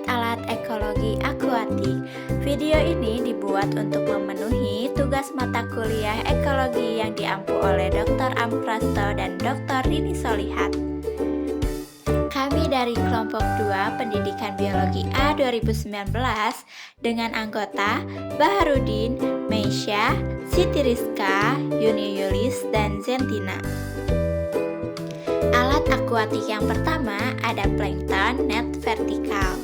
alat-alat ekologi akuatik. Video ini dibuat untuk memenuhi tugas mata kuliah ekologi yang diampu oleh Dr. Amprasto dan Dr. Rini Solihat. Kami dari kelompok 2 Pendidikan Biologi A 2019 dengan anggota Baharudin, Meisya, Siti Rizka, Yuni Yulis, dan Zentina. Alat akuatik yang pertama ada plankton net vertikal.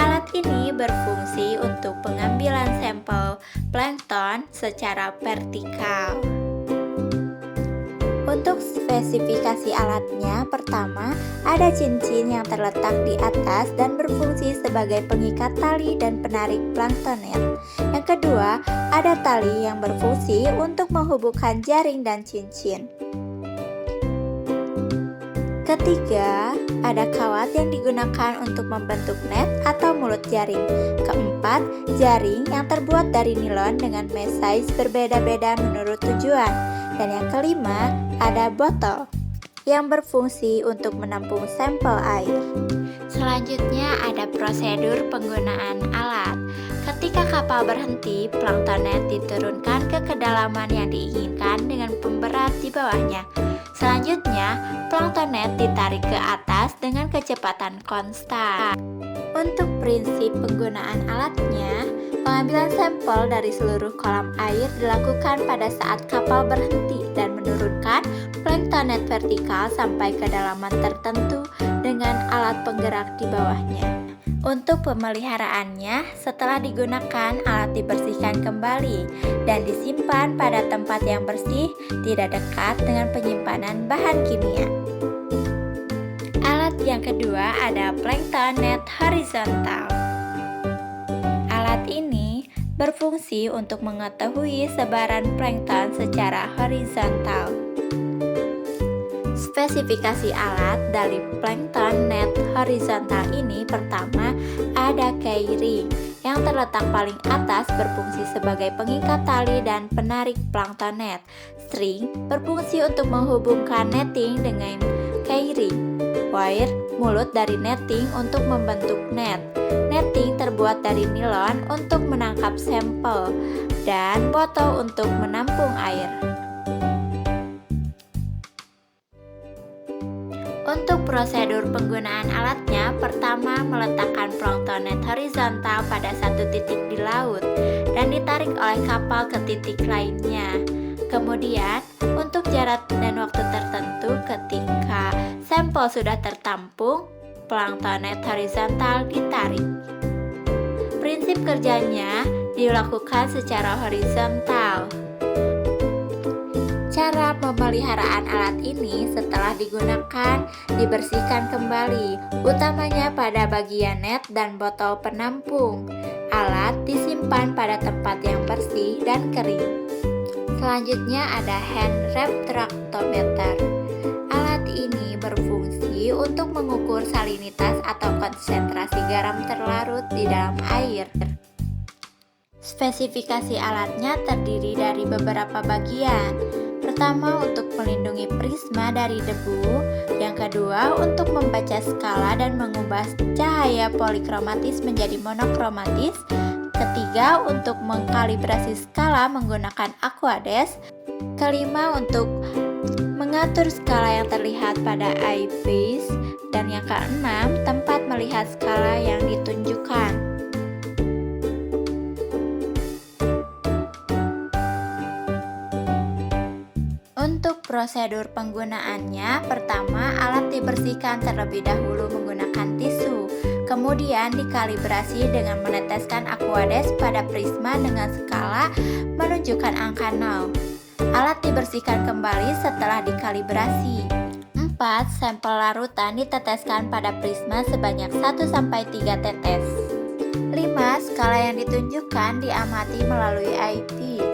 Alat ini berfungsi untuk pengambilan sampel plankton secara vertikal. Untuk spesifikasi alatnya, pertama ada cincin yang terletak di atas dan berfungsi sebagai pengikat tali dan penarik plankton net. Yang kedua, ada tali yang berfungsi untuk menghubungkan jaring dan cincin. Ketiga, ada kawat yang digunakan untuk membentuk net atau mulut jaring. Keempat, jaring yang terbuat dari nilon dengan mesh size berbeda-beda menurut tujuan. Dan yang kelima, ada botol yang berfungsi untuk menampung sampel air. Selanjutnya ada prosedur penggunaan alat. Ketika kapal berhenti, plankton net diturunkan ke kedalaman yang diinginkan dengan pemberat di bawahnya. Selanjutnya, plankton net ditarik ke atas dengan kecepatan konstan. Untuk prinsip penggunaan alatnya, pengambilan sampel dari seluruh kolam air dilakukan pada saat kapal berhenti dan menurunkan plankton net vertikal sampai kedalaman tertentu dengan alat penggerak di bawahnya. Untuk pemeliharaannya, setelah digunakan, alat dibersihkan kembali dan disimpan pada tempat yang bersih, tidak dekat dengan penyimpanan bahan kimia. Alat yang kedua ada plankton net horizontal. Alat ini berfungsi untuk mengetahui sebaran plankton secara horizontal. Spesifikasi alat dari plankton net horizontal ini, pertama ada key ring yang terletak paling atas berfungsi sebagai pengikat tali dan penarik plankton net. String berfungsi untuk menghubungkan netting dengan key ring. Wire, mulut dari netting untuk membentuk net. Netting terbuat dari nilon untuk menangkap sampel dan botol untuk menampung air. Untuk prosedur penggunaan alatnya, pertama meletakkan plankton net horizontal pada satu titik di laut dan ditarik oleh kapal ke titik lainnya. Kemudian, untuk jarak dan waktu tertentu ketika sampel sudah tertampung, plankton net horizontal ditarik. Prinsip kerjanya dilakukan secara horizontal. Cara pemeliharaan alat ini setelah digunakan dibersihkan kembali, utamanya pada bagian net dan botol penampung. Alat disimpan pada tempat yang bersih dan kering. Selanjutnya ada hand refractometer. Alat ini berfungsi untuk mengukur salinitas atau konsentrasi garam terlarut di dalam air. Spesifikasi alatnya terdiri dari beberapa bagian. Pertama, untuk melindungi prisma dari debu. Yang kedua, untuk membaca skala dan mengubah cahaya polikromatis menjadi monokromatis. Ketiga, untuk mengkalibrasi skala menggunakan aquades. Kelima, untuk mengatur skala yang terlihat pada eyepiece. Dan yang keenam, tempat melihat skala yang ditunjukkan. Untuk prosedur penggunaannya, pertama alat dibersihkan terlebih dahulu menggunakan tisu, kemudian dikalibrasi dengan meneteskan aquades pada prisma dengan skala menunjukkan angka 0. Alat dibersihkan kembali setelah dikalibrasi. 4. Sampel larutan diteteskan pada prisma sebanyak 1-3 tetes. 5. Skala yang ditunjukkan diamati melalui eyepiece.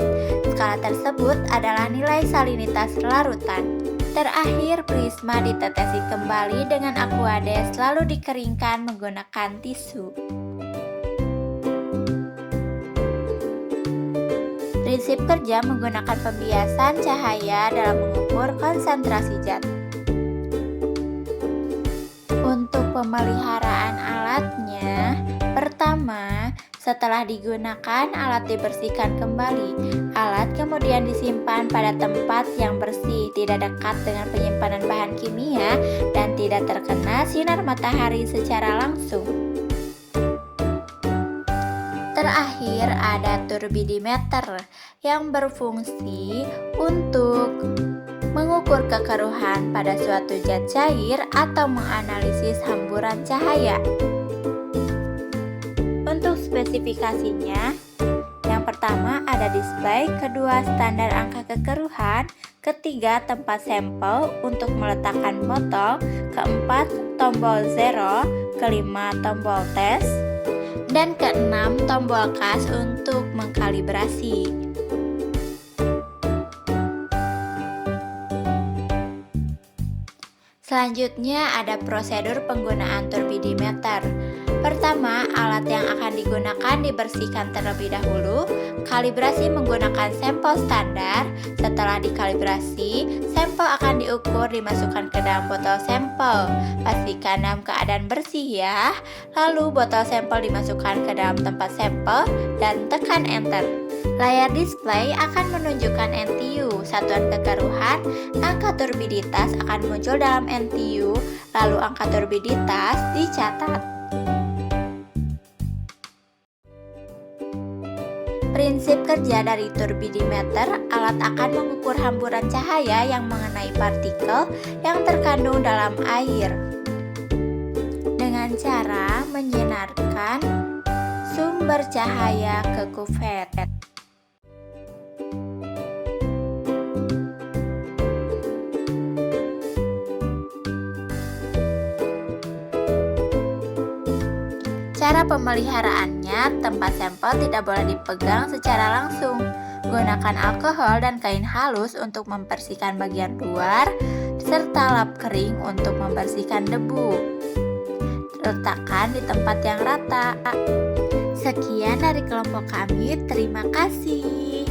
Skala tersebut adalah nilai salinitas larutan. Terakhir, prisma ditetesi kembali dengan aquades lalu dikeringkan menggunakan tisu. Prinsip kerja menggunakan pembiasan cahaya dalam mengukur konsentrasi zat. Untuk pemeliharaan alatnya, Setelah digunakan, alat dibersihkan kembali. Alat kemudian disimpan pada tempat yang bersih, tidak dekat dengan penyimpanan bahan kimia, dan tidak terkena sinar matahari secara langsung. Terakhir, ada turbidimeter yang berfungsi untuk mengukur kekeruhan pada suatu zat cair atau menganalisis hamburan cahaya. Untuk spesifikasinya, yang pertama ada display, kedua standar angka kekeruhan, ketiga tempat sampel untuk meletakkan botol, keempat tombol zero, kelima tombol tes, dan keenam tombol kas untuk mengkalibrasi. Selanjutnya ada prosedur penggunaan turbidimeter. Pertama, alat yang akan digunakan dibersihkan terlebih dahulu. Kalibrasi menggunakan sampel standar. Setelah dikalibrasi, sampel akan diukur dimasukkan ke dalam botol sampel. Pastikan dalam keadaan bersih ya. Lalu botol sampel dimasukkan ke dalam tempat sampel dan tekan enter. Layar display akan menunjukkan NTU, satuan kekeruhan. Angka turbiditas akan muncul dalam NTU, lalu angka turbiditas dicatat. Prinsip kerja dari turbidimeter, alat akan mengukur hamburan cahaya yang mengenai partikel yang terkandung dalam air dengan cara menyinarkan sumber cahaya ke kuvet. Cara pemeliharaannya, tempat sampel tidak boleh dipegang secara langsung. Gunakan alkohol dan kain halus untuk membersihkan bagian luar, serta lap kering untuk membersihkan debu. Letakkan di tempat yang rata. Sekian dari kelompok kami, terima kasih.